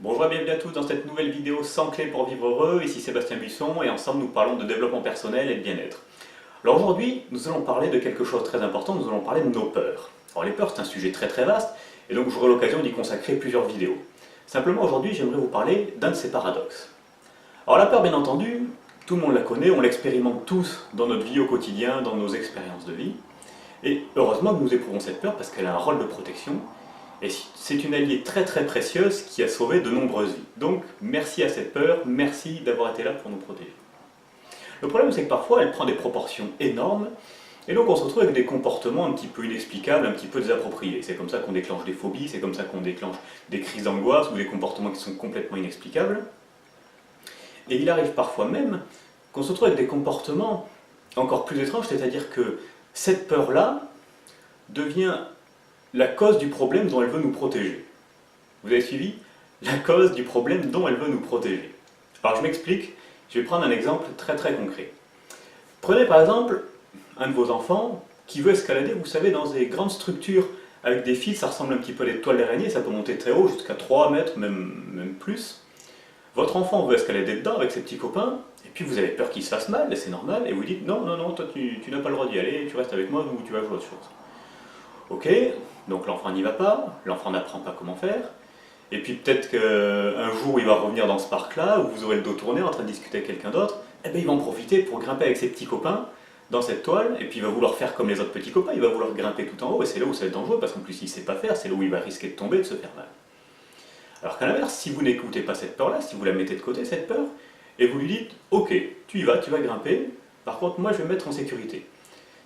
Bonjour et bienvenue à tous dans cette nouvelle vidéo 100 clés pour vivre heureux. Ici Sébastien Buisson et ensemble nous parlons de développement personnel et de bien-être. Alors aujourd'hui, nous allons parler de quelque chose de très important, nous allons parler de nos peurs. Alors les peurs c'est un sujet très vaste et donc j'aurai l'occasion d'y consacrer plusieurs vidéos. Simplement aujourd'hui j'aimerais vous parler d'un de ces paradoxes. Alors la peur bien entendu, tout le monde la connaît, on l'expérimente tous dans notre vie au quotidien, dans nos expériences de vie. Et heureusement que nous éprouvons cette peur parce qu'elle a un rôle de protection. Et c'est une alliée très précieuse qui a sauvé de nombreuses vies. Donc merci à cette peur, merci d'avoir été là pour nous protéger. Le problème c'est que parfois elle prend des proportions énormes, et donc on se retrouve avec des comportements un petit peu inexplicables, un petit peu désappropriés. C'est comme ça qu'on déclenche des phobies, c'est comme ça qu'on déclenche des crises d'angoisse ou des comportements qui sont complètement inexplicables. Et il arrive parfois même qu'on se retrouve avec des comportements encore plus étranges, c'est-à-dire que cette peur-là devient la cause du problème dont elle veut nous protéger. Vous avez suivi? La cause du problème dont elle veut nous protéger. Alors je m'explique, je vais prendre un exemple très concret. Prenez par exemple un de vos enfants qui veut escalader, vous savez, dans des grandes structures avec des fils, ça ressemble un petit peu à des toiles d'araignée, ça peut monter très haut, jusqu'à 3 mètres, même plus. Votre enfant veut escalader dedans avec ses petits copains, et puis vous avez peur qu'il se fasse mal, et c'est normal, et vous dites non, toi tu n'as pas le droit d'y aller, tu restes avec moi ou tu vas jouer à autre chose. Ok, donc l'enfant n'y va pas, l'enfant n'apprend pas comment faire, et puis peut-être qu'un jour il va revenir dans ce parc-là, où vous aurez le dos tourné en train de discuter avec quelqu'un d'autre, et bien il va en profiter pour grimper avec ses petits copains dans cette toile, et puis il va vouloir faire comme les autres petits copains, il va vouloir grimper tout en haut, et c'est là où ça va être dangereux, parce qu'en plus il ne sait pas faire, c'est là où il va risquer de tomber, de se faire mal. Alors qu'à l'inverse, si vous n'écoutez pas cette peur-là, si vous la mettez de côté, cette peur, et vous lui dites, ok, tu vas grimper, par contre moi je vais me mettre en sécurité.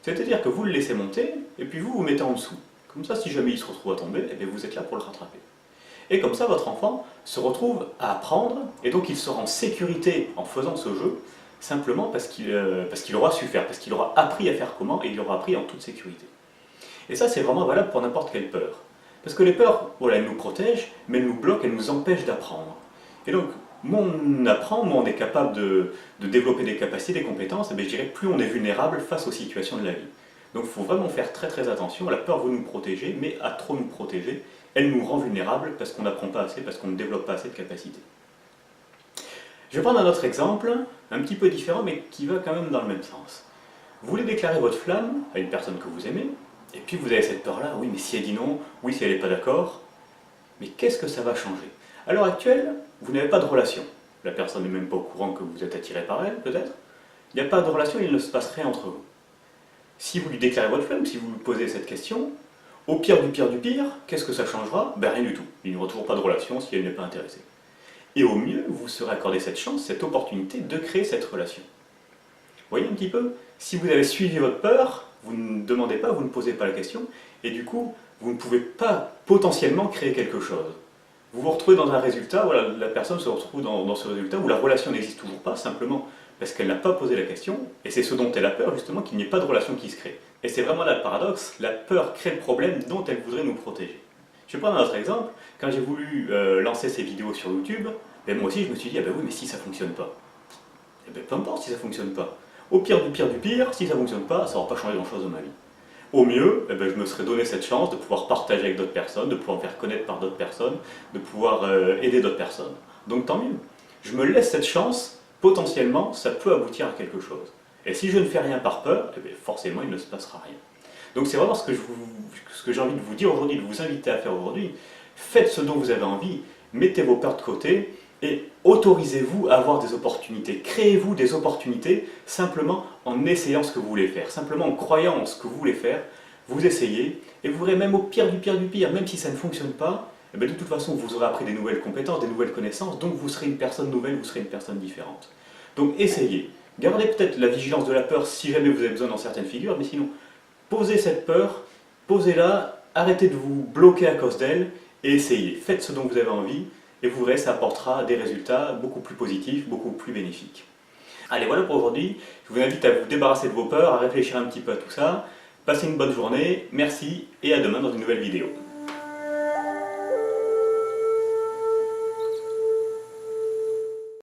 C'est-à-dire que vous le laissez monter, et puis vous mettez en dessous. Comme ça, si jamais il se retrouve à tomber, eh bien vous êtes là pour le rattraper. Et comme ça, votre enfant se retrouve à apprendre, et donc il sera en sécurité en faisant ce jeu, simplement parce qu'il aura su faire, parce qu'il aura appris à faire comment, et il aura appris en toute sécurité. Et ça, c'est vraiment valable pour n'importe quelle peur. Parce que les peurs, voilà, elles nous protègent, mais elles nous bloquent, elles nous empêchent d'apprendre. Et donc, moins on apprend, moins on est capable de développer des capacités, des compétences, et bien, je dirais plus on est vulnérable face aux situations de la vie. Donc il faut vraiment faire très attention. La peur veut nous protéger, mais à trop nous protéger, elle nous rend vulnérables parce qu'on n'apprend pas assez, parce qu'on ne développe pas assez de capacités. Je vais prendre un autre exemple, un petit peu différent, mais qui va quand même dans le même sens. Vous voulez déclarer votre flamme à une personne que vous aimez, et puis vous avez cette peur-là, oui mais si elle dit non, oui si elle n'est pas d'accord, mais qu'est-ce que ça va changer? À l'heure actuelle, vous n'avez pas de relation. La personne n'est même pas au courant que vous êtes attiré par elle, peut-être. Il n'y a pas de relation, il ne se passe rien entre vous. Si vous lui déclarez votre flamme, si vous lui posez cette question, au pire du pire, qu'est-ce que ça changera? Ben rien du tout. Il n'y aura toujours pas de relation si elle n'est pas intéressée. Et au mieux, vous serez accordé cette chance, cette opportunité de créer cette relation. Vous voyez un petit peu? Si vous avez suivi votre peur, vous ne demandez pas, vous ne posez pas la question, et du coup, vous ne pouvez pas potentiellement créer quelque chose. Vous vous retrouvez dans un résultat, voilà, la personne se retrouve dans ce résultat où la relation n'existe toujours pas, simplement parce qu'elle n'a pas posé la question, et c'est ce dont elle a peur justement, qu'il n'y ait pas de relation qui se crée. Et c'est vraiment là le paradoxe, la peur crée le problème dont elle voudrait nous protéger. Je vais prendre un autre exemple, quand j'ai voulu lancer ces vidéos sur YouTube, ben moi aussi je me suis dit, ah ben oui mais si ça ne fonctionne pas, eh ben peu importe si ça ne fonctionne pas. Au pire du pire, si ça ne fonctionne pas, ça n'aura pas changé grand chose dans ma vie. Au mieux, eh ben, je me serais donné cette chance de pouvoir partager avec d'autres personnes, de pouvoir me faire connaître par d'autres personnes, de pouvoir aider d'autres personnes. Donc tant mieux. Je me laisse cette chance, potentiellement, ça peut aboutir à quelque chose. Et si je ne fais rien par peur, eh bien, forcément il ne se passera rien. Donc c'est vraiment ce que j'ai envie de vous dire aujourd'hui, de vous inviter à faire aujourd'hui. Faites ce dont vous avez envie, mettez vos peurs de côté, et autorisez-vous à avoir des opportunités. Créez-vous des opportunités simplement en essayant ce que vous voulez faire, simplement en croyant en ce que vous voulez faire, vous essayez, et vous verrez même au pire du pire, même si ça ne fonctionne pas, eh bien de toute façon vous aurez appris des nouvelles compétences, des nouvelles connaissances, donc vous serez une personne nouvelle, vous serez une personne différente. Donc essayez. Gardez peut-être la vigilance de la peur si jamais vous avez besoin dans certaines figures, mais sinon, posez cette peur, posez-la, arrêtez de vous bloquer à cause d'elle, et essayez. Faites ce dont vous avez envie, et vous verrez, ça apportera des résultats beaucoup plus positifs, beaucoup plus bénéfiques. Allez, voilà pour aujourd'hui. Je vous invite à vous débarrasser de vos peurs, à réfléchir un petit peu à tout ça. Passez une bonne journée, merci, et à demain dans une nouvelle vidéo.